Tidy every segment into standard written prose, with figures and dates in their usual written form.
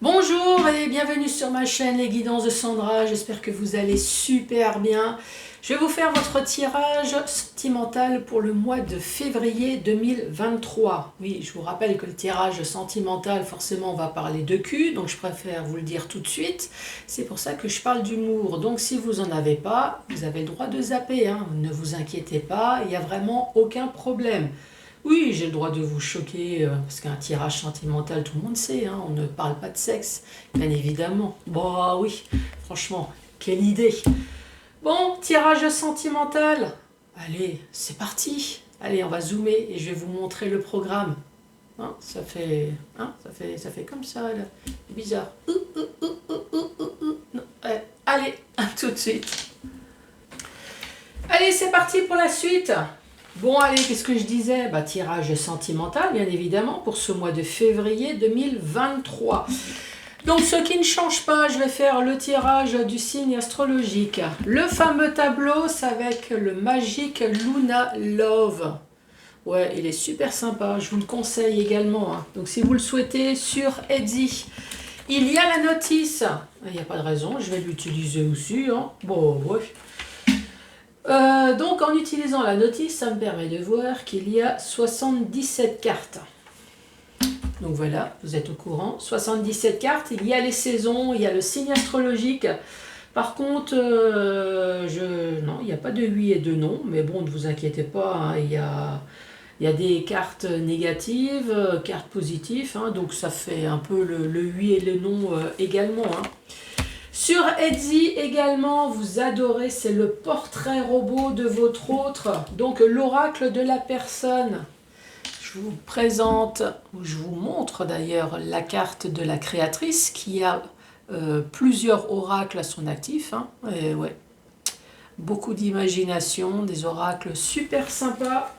Bonjour et bienvenue sur ma chaîne Les Guidances de Sandra, j'espère que vous allez super bien. Je vais vous faire votre tirage sentimental pour le mois de février 2023. Oui, je vous rappelle que le tirage sentimental, forcément, on va parler de cul, donc je préfère vous le dire tout de suite. C'est pour ça que je parle d'humour. Donc si vous n'en avez pas, vous avez le droit de zapper, hein. Ne vous inquiétez pas, il n'y a vraiment aucun problème. Oui, j'ai le droit de vous choquer, parce qu'un tirage sentimental, tout le monde sait, hein, on ne parle pas de sexe, bien évidemment. Bah oui, franchement, quelle idée. Bon, tirage sentimental. Allez, c'est parti. Allez, on va zoomer et je vais vous montrer le programme. Ça fait comme ça, là. Bizarre. Non, allez, à tout de suite. Allez, c'est parti pour la suite. Bon, allez, qu'est-ce que je disais? Tirage sentimental, bien évidemment, pour ce mois de février 2023. Donc, ce qui ne change pas, je vais faire le tirage du signe astrologique. Le fameux tableau, c'est avec le Magic Luna Love. Ouais, il est super sympa, je vous le conseille également, hein. Donc, si vous le souhaitez, sur Etsy. Il y a la notice. Il n'y a pas de raison, je vais l'utiliser aussi, hein. Bon, ouais. Donc en utilisant la notice, ça me permet de voir qu'il y a 77 cartes. Donc voilà, vous êtes au courant. 77 cartes, il y a les saisons, il y a le signe astrologique. Par contre, non, il n'y a pas de oui et de non, mais bon, ne vous inquiétez pas, hein, il y a des cartes négatives, cartes positives, hein, donc ça fait un peu le oui et le non également, hein. Sur Etsy également, vous adorez, c'est le portrait robot de votre autre, donc l'oracle de la personne. Je vous présente, ou je vous montre d'ailleurs la carte de la créatrice qui a plusieurs oracles à son actif, hein. Et ouais, beaucoup d'imagination, des oracles super sympas.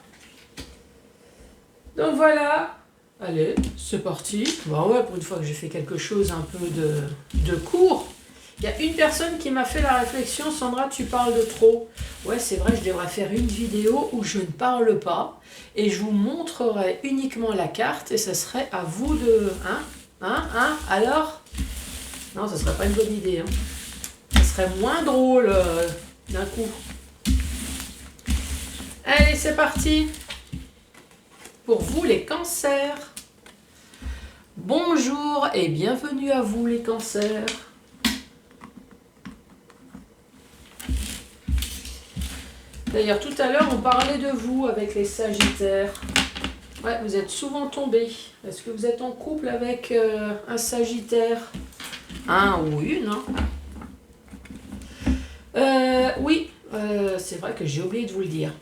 Donc voilà, allez, c'est parti. Bah ouais, pour une fois que j'ai fait quelque chose un peu de court. Il y a une personne qui m'a fait la réflexion, Sandra, tu parles de trop. Ouais, c'est vrai, je devrais faire une vidéo où je ne parle pas et je vous montrerai uniquement la carte et ce serait à vous de... Alors? Non, ce ne serait pas une bonne idée, hein. Ce serait moins drôle d'un coup. Allez, c'est parti. Pour vous, les cancers. Bonjour et bienvenue à vous, les cancers. D'ailleurs, tout à l'heure, on parlait de vous avec les Sagittaires. Ouais, vous êtes souvent tombés. Est-ce que vous êtes en couple avec un Sagittaire? Un ou une, hein? Oui, c'est vrai que j'ai oublié de vous le dire.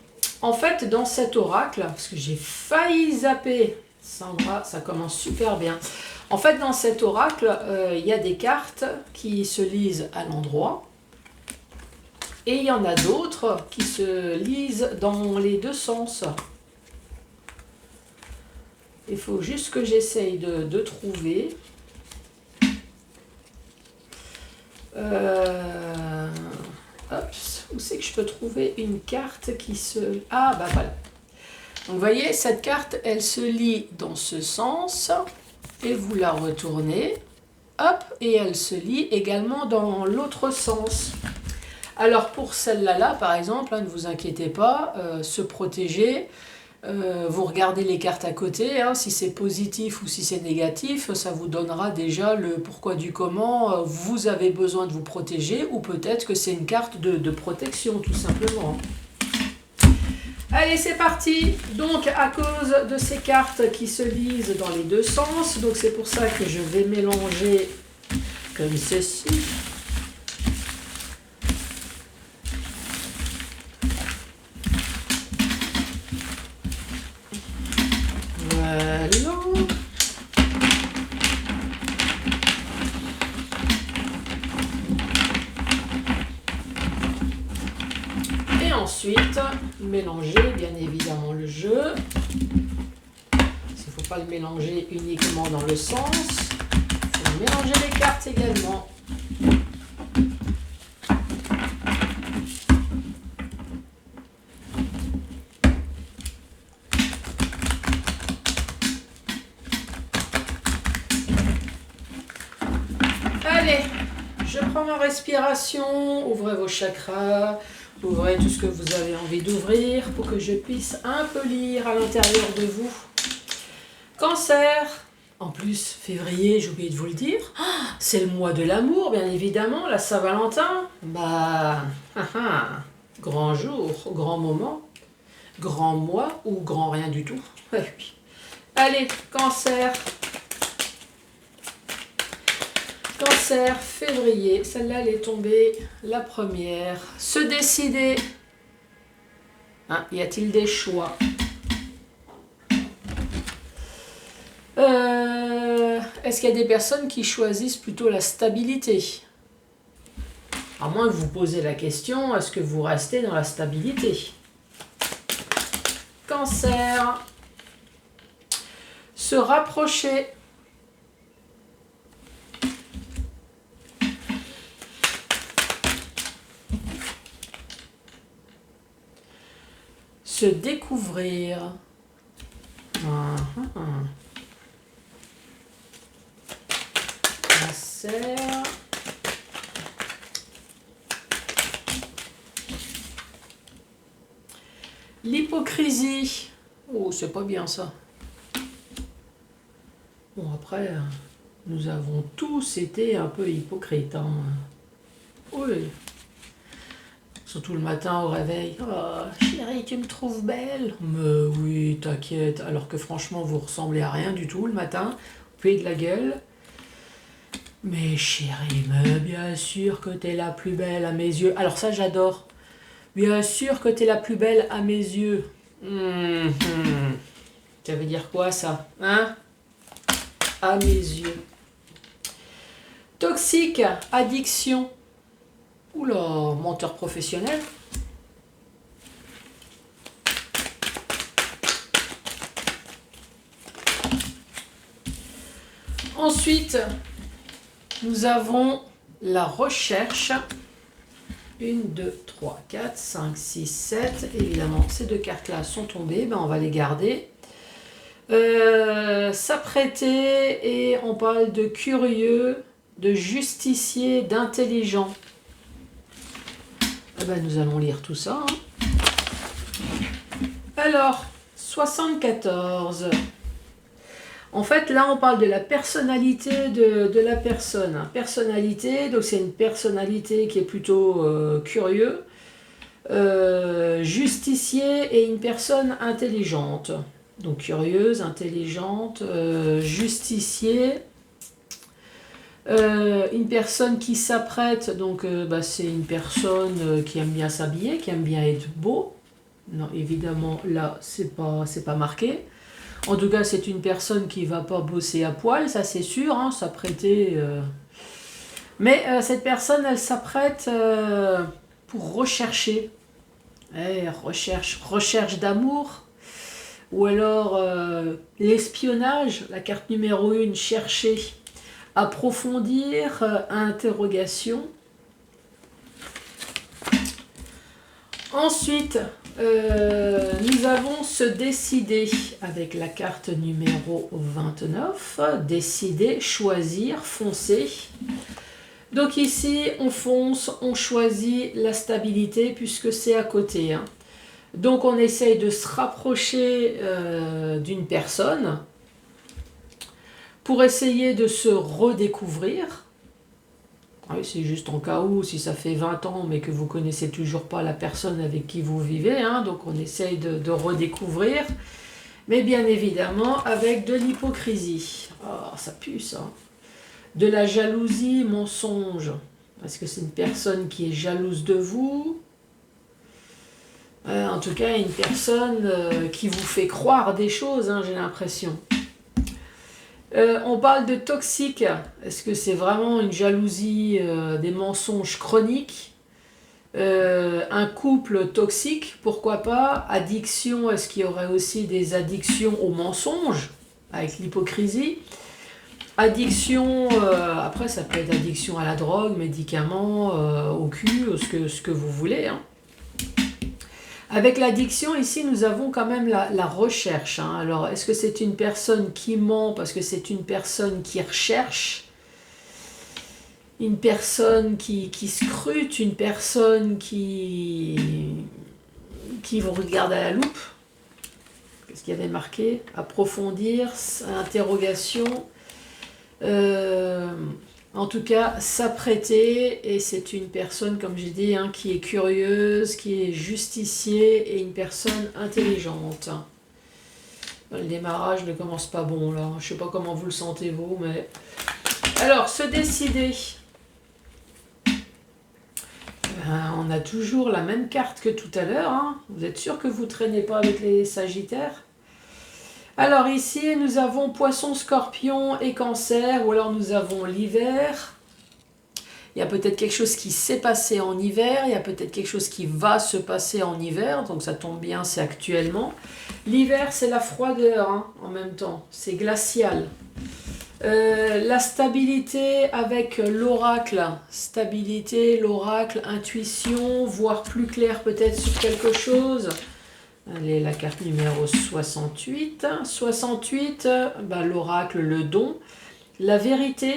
En fait, dans cet oracle, parce que j'ai failli zapper, Sandra, ça commence super bien. En fait, dans cet oracle, il y a des cartes qui se lisent à l'endroit. Et il y en a d'autres qui se lisent dans les deux sens. Il faut juste que j'essaye de trouver. Où c'est que je peux trouver une carte qui se... Ah, bah voilà. Donc, vous voyez, cette carte, elle se lit dans ce sens. Et vous la retournez. Hop, et elle se lit également dans l'autre sens. Alors pour celle-là, par exemple, hein, ne vous inquiétez pas, se protéger, vous regardez les cartes à côté, hein, si c'est positif ou si c'est négatif, ça vous donnera déjà le pourquoi du comment vous avez besoin de vous protéger, ou peut-être que c'est une carte de protection, tout simplement. Allez, c'est parti. Donc à cause de ces cartes qui se lisent dans les deux sens, donc c'est pour ça que je vais mélanger comme ceci. Voilà. Et ensuite, mélanger bien évidemment le jeu. Il ne faut pas le mélanger uniquement dans le sens. Il faut mélanger les cartes également. Allez, je prends ma respiration, ouvrez vos chakras, ouvrez tout ce que vous avez envie d'ouvrir pour que je puisse un peu lire à l'intérieur de vous. Cancer, en plus, février, j'ai oublié de vous le dire, c'est le mois de l'amour, bien évidemment, la Saint-Valentin. Grand jour, grand moment, grand mois ou grand rien du tout. Ouais, oui. Allez, Cancer. Cancer, février, celle-là elle est tombée, la première. Se décider. Y a-t-il des choix? Est-ce qu'il y a des personnes qui choisissent plutôt la stabilité? À moins que vous posez la question, est-ce que vous restez dans la stabilité? Cancer. Se rapprocher. Se découvrir. Cancer. L'hypocrisie. Oh, c'est pas bien ça. Bon, après, nous avons tous été un peu hypocrites. Hein. Oui. Surtout le matin au réveil. Oh, chérie, tu me trouves belle? Mais oui, t'inquiète. Alors que franchement, vous ressemblez à rien du tout le matin. Vous payez de la gueule. Mais chérie, mais bien sûr que t'es la plus belle à mes yeux. Alors ça, j'adore. Bien sûr que t'es la plus belle à mes yeux. Ça veut dire quoi ça? Hein? À mes yeux. Toxique, addiction. Oula, menteur professionnel. Ensuite, nous avons la recherche. 1, 2, 3, 4, 5, 6, 7. Évidemment, ces deux cartes-là sont tombées. On va les garder. S'apprêter, et on parle de curieux, de justicier, d'intelligent. Nous allons lire tout ça. Alors, 74. En fait, là, on parle de la personnalité de la personne. Personnalité, donc c'est une personnalité qui est plutôt curieux. Justicier et une personne intelligente. Donc curieuse, intelligente, justicier. Une personne qui s'apprête, donc c'est une personne qui aime bien s'habiller, qui aime bien être beau. Non, évidemment, là, c'est pas marqué. En tout cas, c'est une personne qui va pas bosser à poil, ça c'est sûr, hein, s'apprêter. Mais cette personne, elle s'apprête pour rechercher. Recherche d'amour. Ou alors l'espionnage, la carte numéro 1, chercher. Approfondir, interrogation. Ensuite, nous avons se décider avec la carte numéro 29. Décider, choisir, foncer. Donc ici, on fonce, on choisit la stabilité puisque c'est à côté. Hein. Donc on essaye de se rapprocher d'une personne pour essayer de se redécouvrir. Oui, c'est juste en cas où, si ça fait 20 ans, mais que vous ne connaissez toujours pas la personne avec qui vous vivez. Hein, donc on essaye de redécouvrir. Mais bien évidemment, avec de l'hypocrisie. Oh, ça pue ça. De la jalousie, mensonge. Parce que c'est une personne qui est jalouse de vous. En tout cas, une personne qui vous fait croire des choses, hein, j'ai l'impression. On parle de toxique. Est-ce que c'est vraiment une jalousie, des mensonges chroniques? Un couple toxique, pourquoi pas? Addiction, est-ce qu'il y aurait aussi des addictions aux mensonges avec l'hypocrisie? Addiction, après ça peut être addiction à la drogue, médicaments, au cul, ce que vous voulez. Hein. Avec l'addiction, ici, nous avons quand même la recherche. Hein. Alors, est-ce que c'est une personne qui ment parce que c'est une personne qui recherche? une personne qui scrute, une personne qui vous regarde à la loupe. Qu'est-ce qu'il y avait marqué? Approfondir, interrogation. En tout cas, s'apprêter, et c'est une personne, comme j'ai dit, hein, qui est curieuse, qui est justicier et une personne intelligente. Le démarrage ne commence pas bon là. Je ne sais pas comment vous le sentez vous, mais... Alors, se décider. On a toujours la même carte que tout à l'heure. Hein. Vous êtes sûr que vous ne traînez pas avec les Sagittaires? Alors ici, nous avons Poisson, Scorpion et Cancer, ou alors nous avons l'hiver. Il y a peut-être quelque chose qui s'est passé en hiver, il y a peut-être quelque chose qui va se passer en hiver, donc ça tombe bien, c'est actuellement. L'hiver, c'est la froideur, hein, en même temps, c'est glacial. La stabilité avec l'oracle, stabilité, l'oracle, intuition, voir plus clair peut-être sur quelque chose. Allez, la carte numéro 68. 68, bah, l'oracle, le don. La vérité.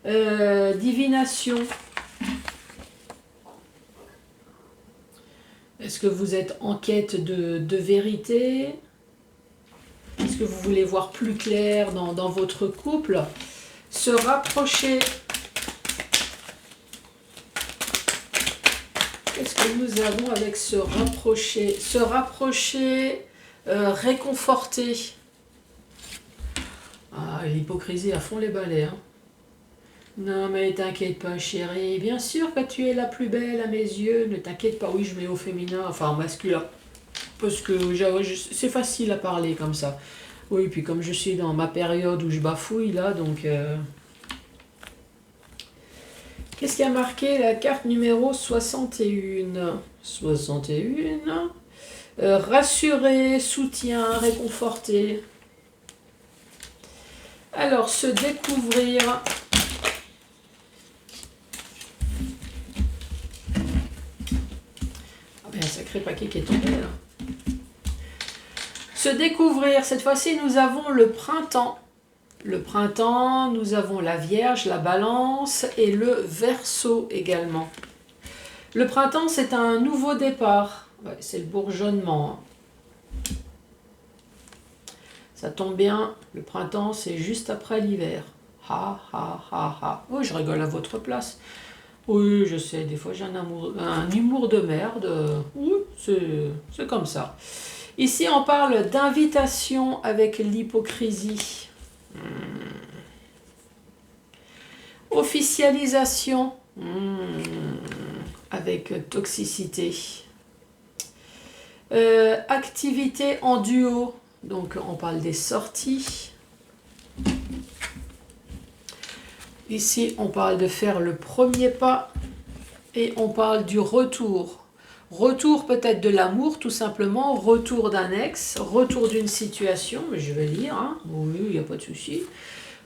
Divination. Est-ce que vous êtes en quête de vérité? Est-ce que vous voulez voir plus clair dans votre couple? Se rapprocher. Qu'est-ce que nous avons avec se rapprocher? Se rapprocher, réconforter. Ah, l'hypocrisie à fond les balais. Hein. Non mais t'inquiète pas chérie, bien sûr que tu es la plus belle à mes yeux, ne t'inquiète pas, oui je mets au féminin, enfin en masculin. Parce que c'est facile à parler comme ça. Oui, puis comme je suis dans ma période où je bafouille là, donc... Qu'est-ce qui a marqué la carte numéro 61? 61. Rassurer, soutien, réconforter. Alors, se découvrir. Ah ben, un sacré paquet qui est tombé là. Se découvrir. Cette fois-ci, nous avons le printemps. Le printemps, nous avons la Vierge, la Balance et le Verseau également. Le printemps, c'est un nouveau départ. Ouais, c'est le bourgeonnement. Ça tombe bien, le printemps, c'est juste après l'hiver. Ha, ha, ha, ha. Oui, je rigole à votre place. Oui, je sais, des fois j'ai un humour de merde. Oui, c'est comme ça. Ici, on parle d'invitation avec l'hypocrisie. Officialisation avec toxicité. Activité en duo, donc on parle des sorties. Ici, on parle de faire le premier pas et on parle du retour. Retour peut-être de l'amour, tout simplement, retour d'un ex, retour d'une situation, mais je vais lire, hein. Oui, il n'y a pas de souci.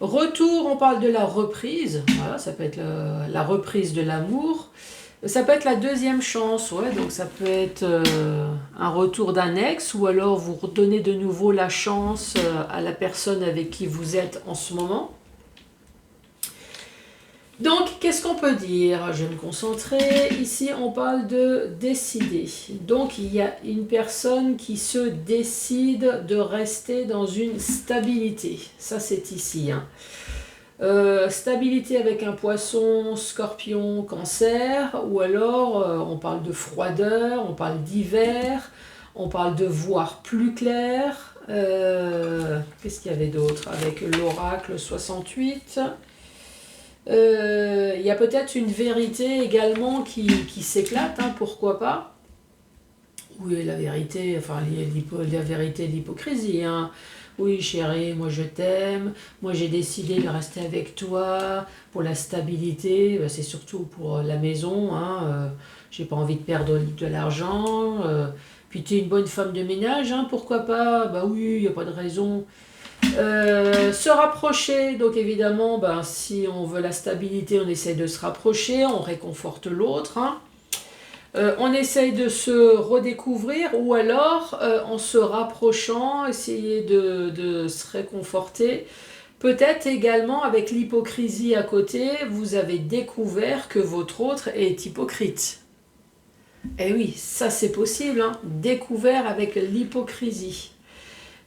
Retour, on parle de la reprise, voilà, ça peut être la reprise de l'amour. Ça peut être la deuxième chance, ouais, donc ça peut être un retour d'un ex, ou alors vous redonnez de nouveau la chance à la personne avec qui vous êtes en ce moment. Donc, qu'est-ce qu'on peut dire? Je vais me concentrer. Ici, on parle de décider. Donc, il y a une personne qui se décide de rester dans une stabilité. Ça, c'est ici. Hein. Stabilité avec un poisson, scorpion, cancer. Ou alors, on parle de froideur, on parle d'hiver, on parle de voir plus clair. Qu'est-ce qu'il y avait d'autre? Avec l'oracle 68. Il y a peut-être une vérité également qui s'éclate, hein, pourquoi pas. Oui, la vérité, enfin, la vérité de l'hypocrisie. Hein. Oui, chérie, moi je t'aime, moi j'ai décidé de rester avec toi pour la stabilité, c'est surtout pour la maison, hein, j'ai pas envie de perdre de l'argent, puis tu es une bonne femme de ménage, hein, pourquoi pas, bah oui, il n'y a pas de raison. Se rapprocher, donc évidemment, ben, si on veut la stabilité, on essaie de se rapprocher, on réconforte l'autre. Hein. On essaye de se redécouvrir ou alors en se rapprochant, essayer de se réconforter. Peut-être également avec l'hypocrisie à côté, vous avez découvert que votre autre est hypocrite. Eh oui, ça c'est possible, hein, découvert avec l'hypocrisie.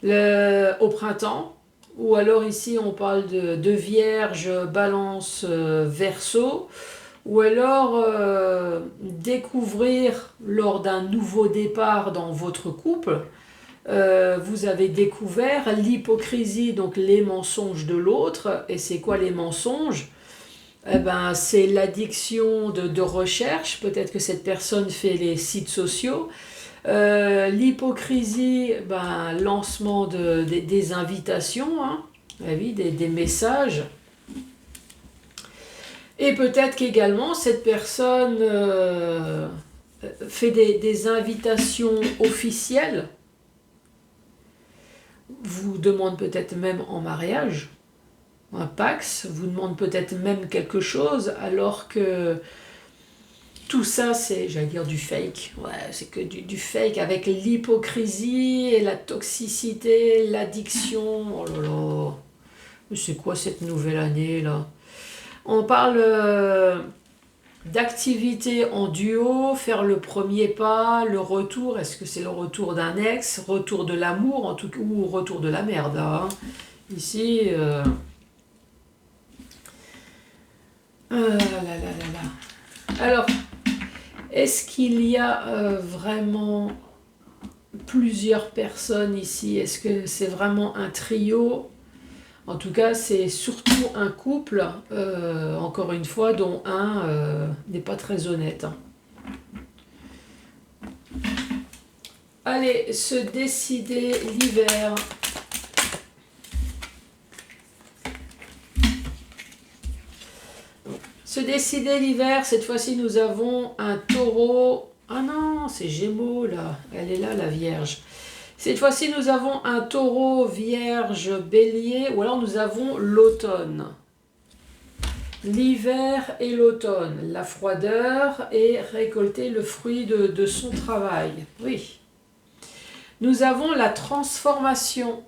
Au printemps, ou alors ici on parle de Vierge, Balance, Verseau, ou alors découvrir lors d'un nouveau départ dans votre couple, vous avez découvert l'hypocrisie, donc les mensonges de l'autre. Et c'est quoi les mensonges? Eh ben, c'est l'addiction de recherche. Peut-être que cette personne fait les sites sociaux. L'hypocrisie, ben, lancement des invitations, hein. Eh oui, des messages. Et peut-être qu'également cette personne fait des invitations officielles, vous demande peut-être même en mariage, un Pax, vous demande peut-être même quelque chose, alors que tout ça, c'est, j'allais dire, du fake. Ouais, c'est que du fake avec l'hypocrisie et la toxicité, l'addiction. Oh là là, mais c'est quoi cette nouvelle année là? On parle d'activité en duo, faire le premier pas, le retour. Est-ce que c'est le retour d'un ex, retour de l'amour, en tout cas, ou retour de la merde, hein. Ici, là, là, là, là. Alors, est-ce qu'il y a vraiment plusieurs personnes ici? Est-ce que c'est vraiment un trio? En tout cas, c'est surtout un couple, encore une fois, dont un n'est pas très honnête, hein. Allez, se décider l'hiver. Se décider l'hiver, cette fois-ci nous avons un taureau. Ah non, c'est Gémeaux là, elle est là la Vierge. Cette fois-ci nous avons un taureau, Vierge, Bélier, ou alors nous avons l'automne. L'hiver et l'automne, la froideur et récolter le fruit de son travail. Oui. Nous avons la transformation,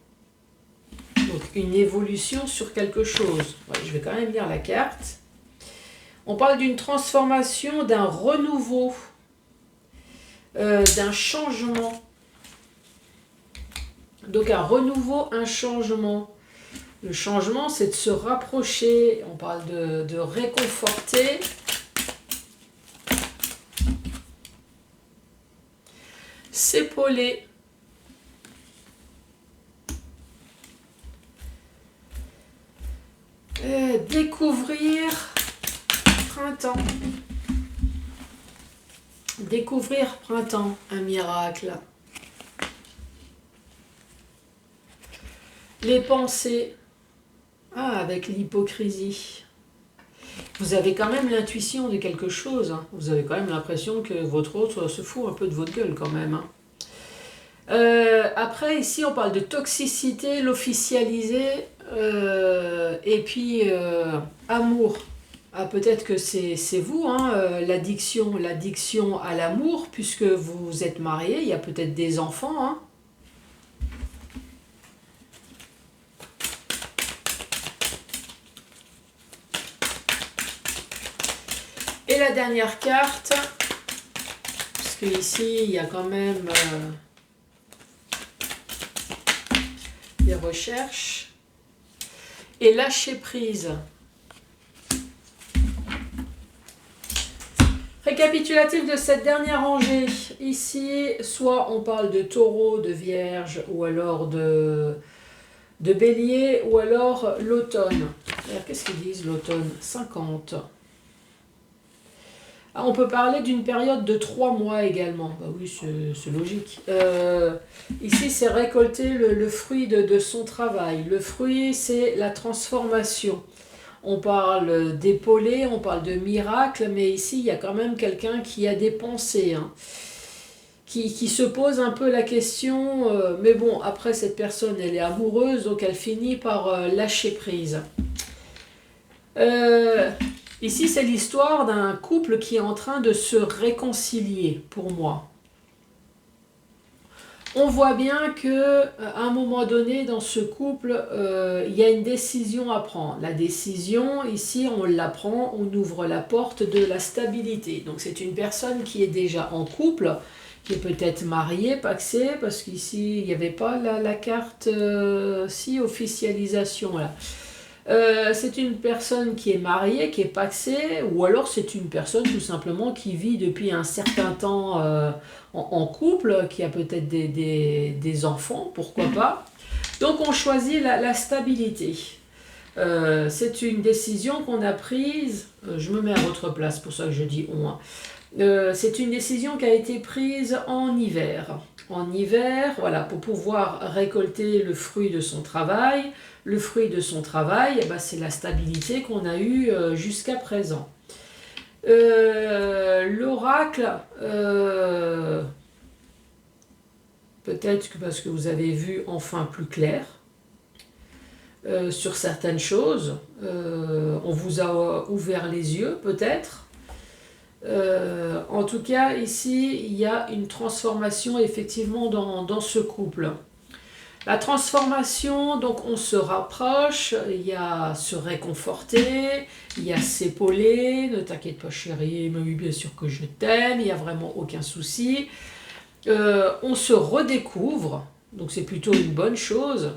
donc une évolution sur quelque chose. Ouais, je vais quand même lire la carte. On parle d'une transformation, d'un renouveau, d'un changement. Donc un renouveau, un changement. Le changement, c'est de se rapprocher. On parle de réconforter. S'épauler. Découvrir printemps. Découvrir printemps, un miracle. Les pensées. Ah, avec l'hypocrisie. Vous avez quand même l'intuition de quelque chose, hein. Vous avez quand même l'impression que votre autre se fout un peu de votre gueule quand même, hein. Après, ici, on parle de toxicité, l'officialiser, et puis amour. Ah, peut-être que c'est vous, hein, l'addiction à l'amour, puisque vous êtes mariés, il y a peut-être des enfants, hein. Et la dernière carte, parce que ici, il y a quand même des recherches. Et lâcher prise. Récapitulatif de cette dernière rangée. Ici, soit on parle de taureau, de vierge, ou alors de bélier, ou alors l'automne. Qu'est-ce qu'ils disent l'automne? 50. Ah, on peut parler d'une période de 3 mois également. Bah oui, c'est logique. Ici, c'est récolter le fruit de son travail. Le fruit, c'est la transformation. On parle d'épauler, on parle de miracle, mais ici, il y a quand même quelqu'un qui a des pensées, hein, qui se pose un peu la question. Mais bon, après, cette personne, elle est amoureuse, donc elle finit par lâcher prise. Ici, c'est l'histoire d'un couple qui est en train de se réconcilier, pour moi. On voit bien que à un moment donné dans ce couple, il y a une décision à prendre. La décision, ici, on la prend, on ouvre la porte de la stabilité. Donc c'est une personne qui est déjà en couple, qui est peut-être mariée, pacsée, parce qu'ici, il n'y avait pas la carte, si, officialisation, là. C'est une personne qui est mariée, qui est pacsée, ou alors c'est une personne tout simplement qui vit depuis un certain temps en couple, qui a peut-être des enfants, pourquoi pas. Donc on choisit la stabilité. C'est une décision qu'on a prise, je me mets à votre place, pour ça que je dis on. C'est une décision qui a été prise en hiver. En hiver, voilà, pour pouvoir récolter le fruit de son travail. Le fruit de son travail, eh ben, c'est la stabilité qu'on a eue jusqu'à présent. L'oracle, peut-être que parce que vous avez vu enfin plus clair sur certaines choses, on vous a ouvert les yeux peut-être. En tout cas, ici, il y a une transformation effectivement dans ce couple. La transformation, donc on se rapproche, il y a se réconforter, il y a s'épauler, ne t'inquiète pas chérie, mais oui bien sûr que je t'aime, il n'y a vraiment aucun souci. On se redécouvre, donc c'est plutôt une bonne chose.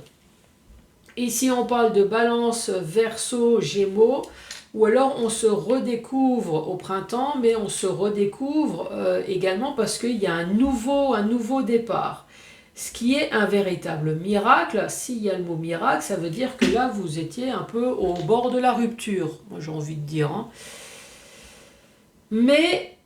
Ici on parle de balance, verseau, gémeaux, ou alors on se redécouvre au printemps, mais on se redécouvre également parce qu'il y a un nouveau départ. Ce qui est un véritable miracle. S'il y a le mot miracle, ça veut dire que là, vous étiez un peu au bord de la rupture, moi j'ai envie de dire. Hein. Mais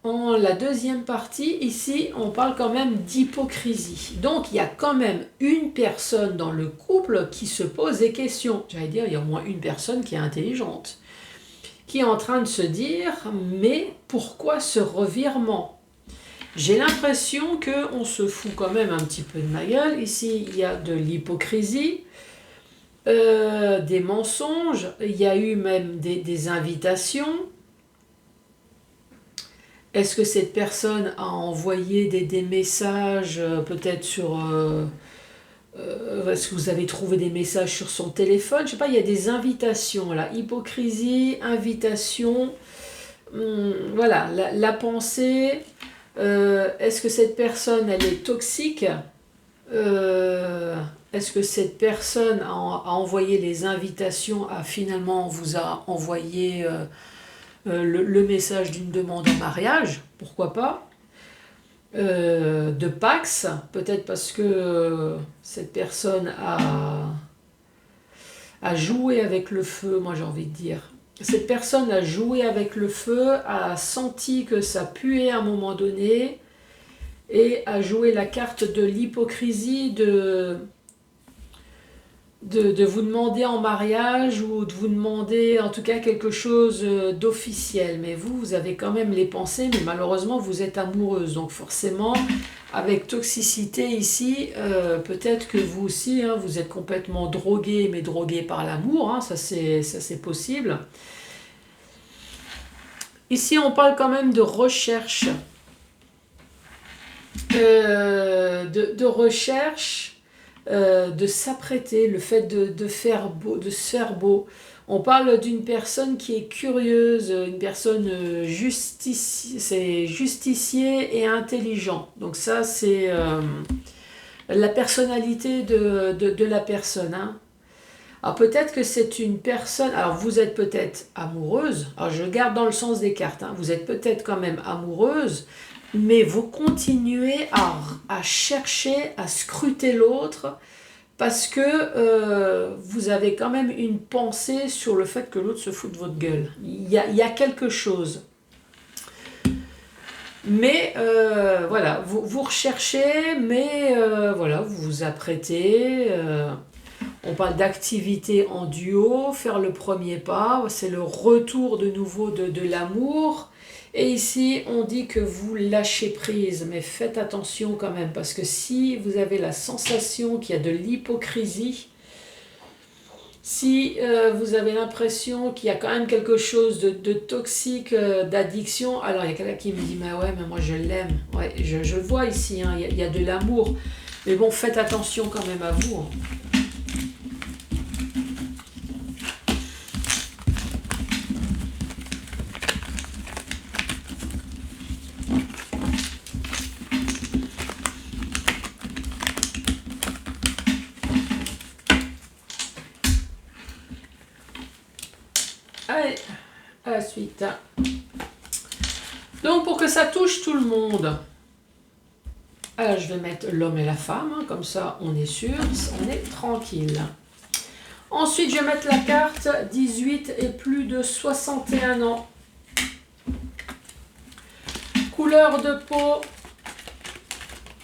en la deuxième partie, ici, on parle quand même d'hypocrisie. Donc, il y a quand même une personne dans le couple qui se pose des questions. J'allais dire, il y a au moins une personne qui est intelligente, qui est en train de se dire, mais pourquoi ce revirement ? J'ai l'impression qu'on se fout quand même un petit peu de ma gueule. Ici, il y a de l'hypocrisie, des mensonges, il y a eu même des invitations. Est-ce que cette personne a envoyé des messages, peut-être sur... est-ce que vous avez trouvé des messages sur son téléphone? Je ne sais pas, il y a des invitations là. Hypocrisie, invitation. Voilà, la pensée... est-ce que cette personne, elle est toxique? Est-ce que cette personne a envoyé les invitations, finalement vous a envoyé le message d'une demande en mariage? Pourquoi pas? De Pax, peut-être parce que cette personne a joué avec le feu, moi j'ai envie de dire. Cette personne a joué avec le feu, a senti que ça puait à un moment donné et a joué la carte de l'hypocrisie de vous demander en mariage ou de vous demander en tout cas quelque chose d'officiel. Mais vous avez quand même les pensées, mais malheureusement vous êtes amoureuse. Donc forcément, avec toxicité ici, peut-être que vous aussi, hein, vous êtes complètement drogué, mais drogué par l'amour, hein, ça c'est possible. Ici, on parle quand même de recherche. De recherche, de s'apprêter, le fait de faire beau, de se faire beau. On parle d'une personne qui est curieuse, une personne justicier et intelligent. Donc ça, c'est la personnalité de la personne. Hein. Alors peut-être que c'est une personne, alors vous êtes peut-être amoureuse, alors je garde dans le sens des cartes, hein, vous êtes peut-être quand même amoureuse, mais vous continuez à chercher, à scruter l'autre, parce que vous avez quand même une pensée sur le fait que l'autre se fout de votre gueule. Il y a quelque chose. Mais voilà, vous recherchez, mais voilà, vous vous apprêtez. On parle d'activité en duo, faire le premier pas, c'est le retour de nouveau de l'amour. Et ici, on dit que vous lâchez prise, mais faites attention quand même, parce que si vous avez la sensation qu'il y a de l'hypocrisie, Si vous avez l'impression qu'il y a quand même quelque chose de toxique, d'addiction, alors il y a quelqu'un qui me dit, mais ouais, mais moi je l'aime. Ouais, je le vois ici, hein, il y a de l'amour. Mais bon, faites attention quand même à vous. Hein. Allez, à la suite. Donc, pour que ça touche tout le monde, alors, je vais mettre l'homme et la femme, hein, comme ça on est sûr, on est tranquille. Ensuite, je vais mettre la carte 18 et plus de 61 ans. Couleur de peau.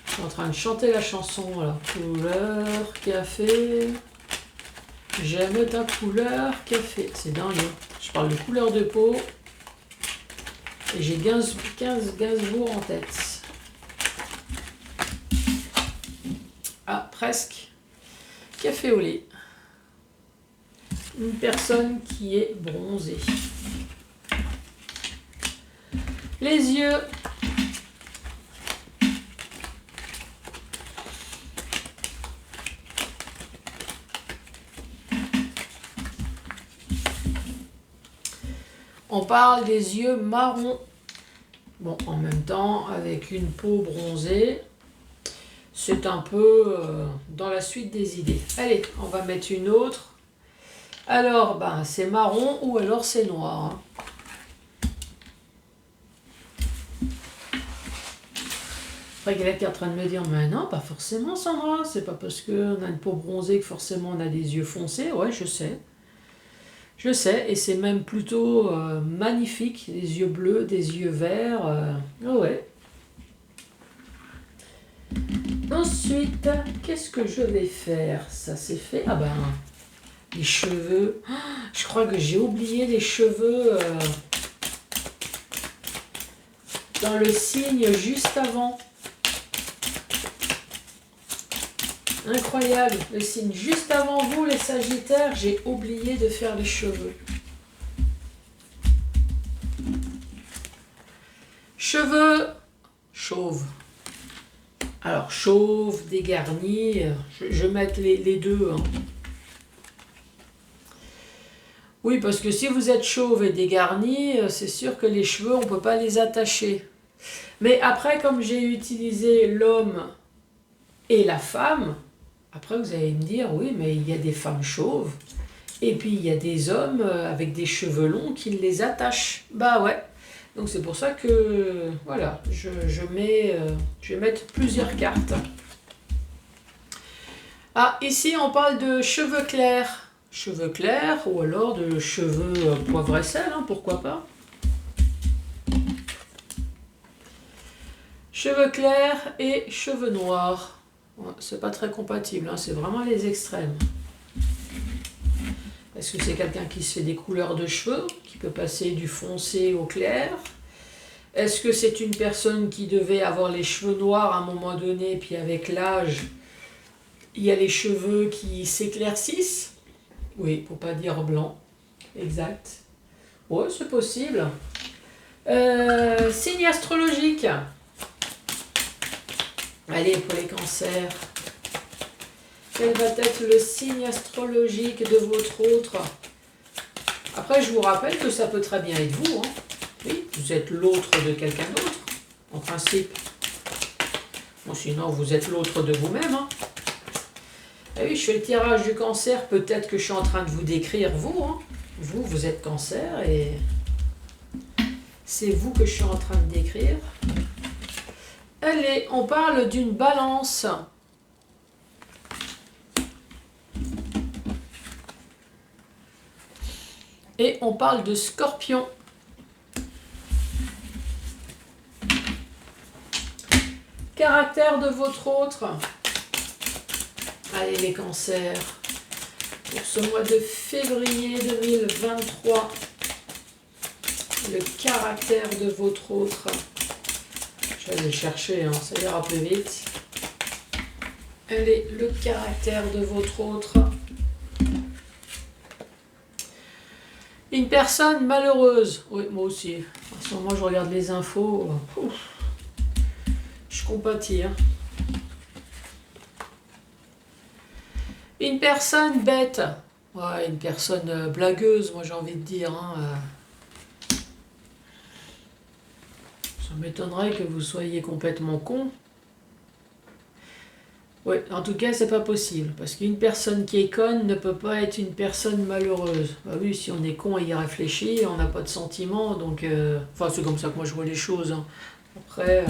Je suis en train de chanter la chanson là. Couleur café. J'aime ta couleur café. C'est dingue. Hein. Je parle de couleur de peau. Et j'ai 15 jours en tête. Ah, presque. Café au lait. Une personne qui est bronzée. Les yeux. On parle des yeux marrons. Bon, en même temps, avec une peau bronzée, c'est un peu dans la suite des idées. Allez, on va mettre une autre. Alors, ben, c'est marron ou alors c'est noir. Hein. Après, quelqu'un qui est en train de me dire, mais non, pas forcément Sandra, c'est pas parce qu'on a une peau bronzée que forcément on a des yeux foncés. Ouais, je sais. Je sais, et c'est même plutôt magnifique, des yeux bleus, des yeux verts. Ouais. Ensuite, qu'est-ce que je vais faire? Ça c'est fait. Ah ben, les cheveux. Oh, je crois que j'ai oublié les cheveux dans le signe juste avant. Incroyable, le signe juste avant vous, les Sagittaires, j'ai oublié de faire les cheveux. Cheveux chauves. Alors, chauve, dégarni, je vais mettre les deux. Hein. Oui, parce que si vous êtes chauve et dégarni, c'est sûr que les cheveux, on ne peut pas les attacher. Mais après, comme j'ai utilisé l'homme et la femme, après vous allez me dire, oui, mais il y a des femmes chauves, et puis il y a des hommes avec des cheveux longs qui les attachent. Bah ouais. Donc c'est pour ça que, voilà, je vais mettre plusieurs cartes. Ah, ici on parle de cheveux clairs. Cheveux clairs ou alors de cheveux poivre et sel, hein, pourquoi pas. Cheveux clairs et cheveux noirs. Ouais, c'est pas très compatible, hein, c'est vraiment les extrêmes. Est-ce que c'est quelqu'un qui se fait des couleurs de cheveux, qui peut passer du foncé au clair? Est-ce que c'est une personne qui devait avoir les cheveux noirs à un moment donné, puis avec l'âge, il y a les cheveux qui s'éclaircissent? Oui, pour pas dire blanc. Exact. Oui, c'est possible. Signe astrologique. Allez, pour les cancers. Quel va être le signe astrologique de votre autre? Après, je vous rappelle que ça peut très bien être vous. Hein. Oui, vous êtes l'autre de quelqu'un d'autre, en principe. Bon, sinon, vous êtes l'autre de vous-même. Hein. Ah oui, je fais le tirage du cancer. Peut-être que je suis en train de vous décrire vous. Hein. Vous êtes cancer et c'est vous que je suis en train de décrire. Allez, on parle d'une balance. Et on parle de scorpion. Caractère de votre autre. Allez les cancers. Pour ce mois de février 2023. Le caractère de votre autre. Je vais aller le chercher, hein, ça ira plus vite. Allez, le caractère de votre autre. Une personne malheureuse. Oui, moi aussi. En ce moment, je regarde les infos. Ouf, je compatis. Hein. Une personne bête. Ouais, une personne blagueuse, moi j'ai envie de dire. Hein. Ça m'étonnerait que vous soyez complètement con. Oui, en tout cas, c'est pas possible. Parce qu'une personne qui est conne ne peut pas être une personne malheureuse. Bah oui, si on est con et y réfléchit, on n'a pas de sentiments. Donc, enfin, c'est comme ça que moi je vois les choses. Hein. Après.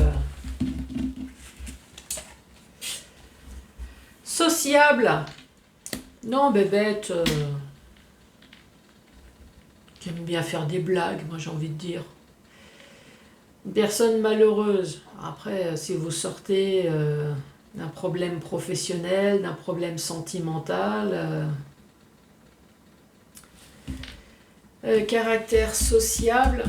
Sociable. Non, bébête. Qui aime bien faire des blagues, moi j'ai envie de dire. Une personne malheureuse. Après, si vous sortez d'un problème professionnel, d'un problème sentimental, caractère sociable,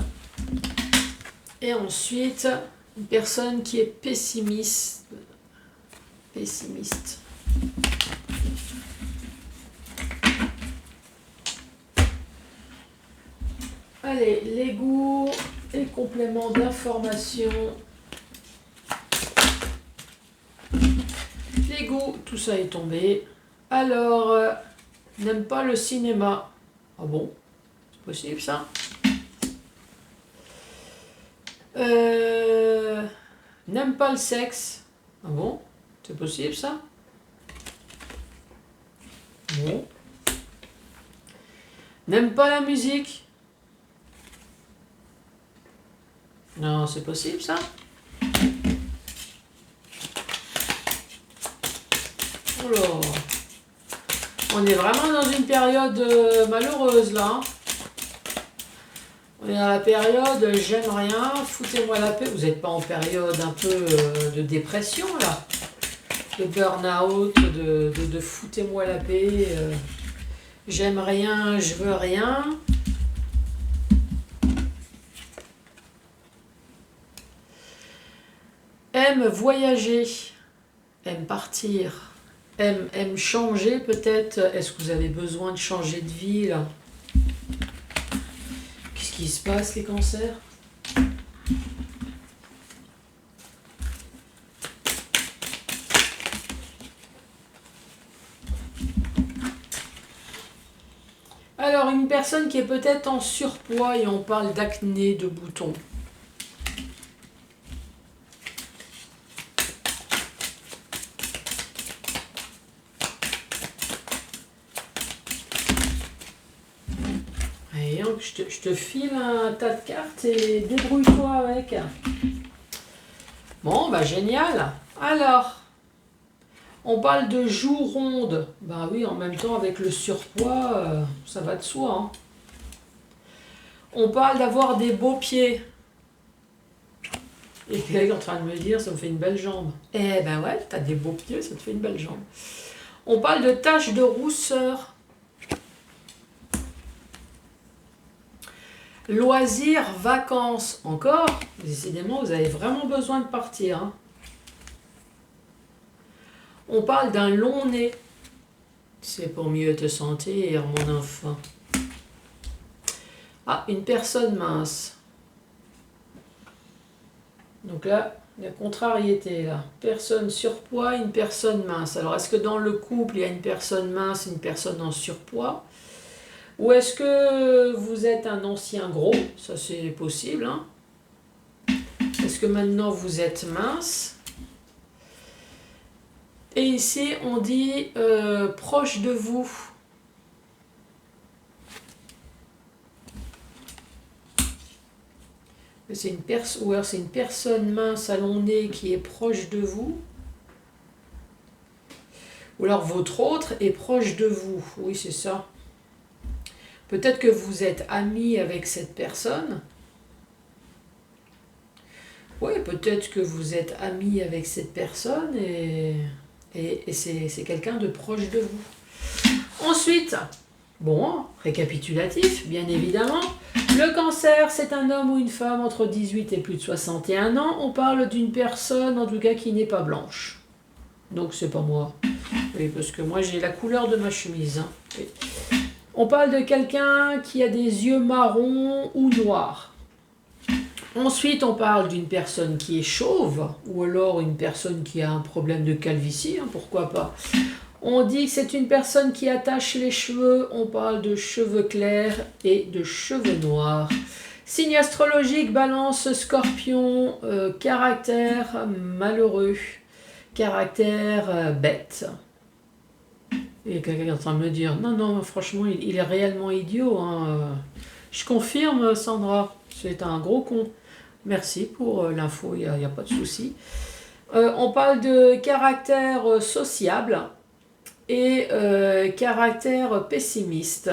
et ensuite une personne qui est pessimiste. Pessimiste. Allez, les goûts et compléments d'information. Les goûts, tout ça est tombé. Alors, n'aime pas le cinéma. Ah bon? C'est possible ça? N'aime pas le sexe. Ah bon? C'est possible ça? Bon. N'aime pas la musique. Non, c'est possible ça? Oh, on est vraiment dans une période malheureuse là. On est dans la période j'aime rien, foutez-moi la paix. Vous n'êtes pas en période un peu de dépression là? De burn-out, de foutez-moi la paix. J'aime rien, je veux rien. Aime voyager, aime partir, aime changer peut-être. Est-ce que vous avez besoin de changer de vie là? Qu'est-ce qui se passe les cancers? Alors une personne qui est peut-être en surpoids et on parle d'acné, de boutons. Je te file un tas de cartes et débrouille-toi avec. Bon, bah génial. Alors, on parle de joues rondes. Bah oui, en même temps, avec le surpoids, ça va de soi. Hein. On parle d'avoir des beaux pieds. Et puis, elle est en train de me dire, ça me fait une belle jambe. Eh ben ouais, t'as des beaux pieds, ça te fait une belle jambe. On parle de taches de rousseur. Loisirs, vacances, encore, décidément, vous avez vraiment besoin de partir. Hein. On parle d'un long nez. C'est pour mieux te sentir, mon enfant. Ah, une personne mince. Donc là, il y a contrariété, là. Personne surpoids, une personne mince. Alors, est-ce que dans le couple, il y a une personne mince et une personne en surpoids? Ou est-ce que vous êtes un ancien gros? Ça, c'est possible. Hein. Est-ce que maintenant, vous êtes mince? Et ici, on dit proche de vous. C'est une personne mince à long nez qui est proche de vous. Ou alors votre autre est proche de vous. Oui, c'est ça. Peut-être que vous êtes ami avec cette personne. Oui, peut-être que vous êtes ami avec cette personne et c'est quelqu'un de proche de vous. Ensuite, bon, récapitulatif, bien évidemment. Le cancer, c'est un homme ou une femme entre 18 et plus de 61 ans. On parle d'une personne, en tout cas, qui n'est pas blanche. Donc, c'est pas moi. Oui, parce que moi, j'ai la couleur de ma chemise. Hein. Oui. On parle de quelqu'un qui a des yeux marrons ou noirs. Ensuite, on parle d'une personne qui est chauve, ou alors une personne qui a un problème de calvitie, hein, pourquoi pas. On dit que c'est une personne qui attache les cheveux, on parle de cheveux clairs et de cheveux noirs. Signe astrologique, Balance, Scorpion, caractère malheureux, caractère bête. Et quelqu'un est en train de me dire, non, non, franchement, il est réellement idiot. Hein. Je confirme, Sandra, c'est un gros con. Merci pour l'info, il n'y a pas de souci. On parle de caractère sociable et caractère pessimiste.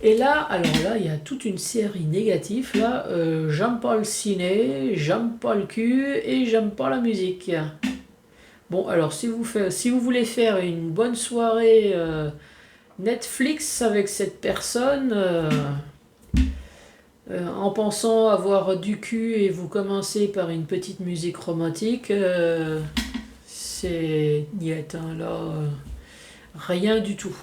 Et là, alors là, il y a toute une série négative. Là, j'aime pas le ciné, j'aime pas le cul et j'aime pas la musique. Bon, alors si vous voulez faire une bonne soirée Netflix avec cette personne, en pensant avoir du cul et vous commencez par une petite musique romantique, c'est niet, hein, là, rien du tout.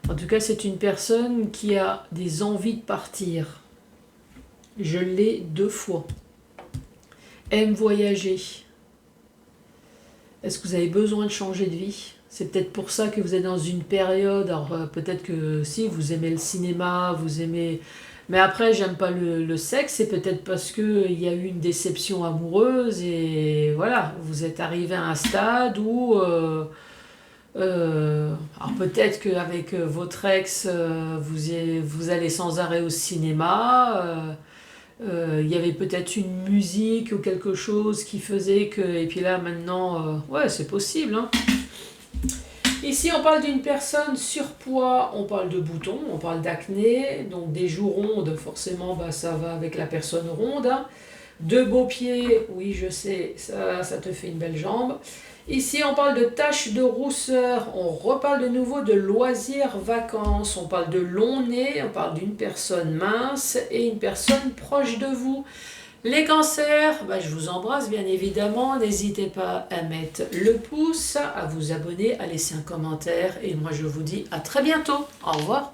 En tout cas, c'est une personne qui a des envies de partir. Je l'ai 2 fois. Aime voyager. Est-ce que vous avez besoin de changer de vie? C'est peut-être pour ça que vous êtes dans une période, alors peut-être que si, vous aimez le cinéma, vous aimez... Mais après, j'aime pas le sexe, c'est peut-être parce qu'il y a eu une déception amoureuse et voilà, vous êtes arrivé à un stade où... alors peut-être qu'avec votre ex, vous allez sans arrêt au cinéma. Il y avait peut-être une musique ou quelque chose qui faisait que... Et puis là, maintenant, ouais, c'est possible. Hein. Ici, on parle d'une personne surpoids, on parle de boutons, on parle d'acné, donc des joues rondes, forcément, bah, ça va avec la personne ronde. Hein. 2 beaux pieds, oui, je sais, ça te fait une belle jambe. Ici, on parle de taches de rousseur, on reparle de nouveau de loisirs, vacances, on parle de long nez, on parle d'une personne mince et une personne proche de vous. Les cancers, bah, je vous embrasse bien évidemment, n'hésitez pas à mettre le pouce, à vous abonner, à laisser un commentaire et moi je vous dis à très bientôt, au revoir.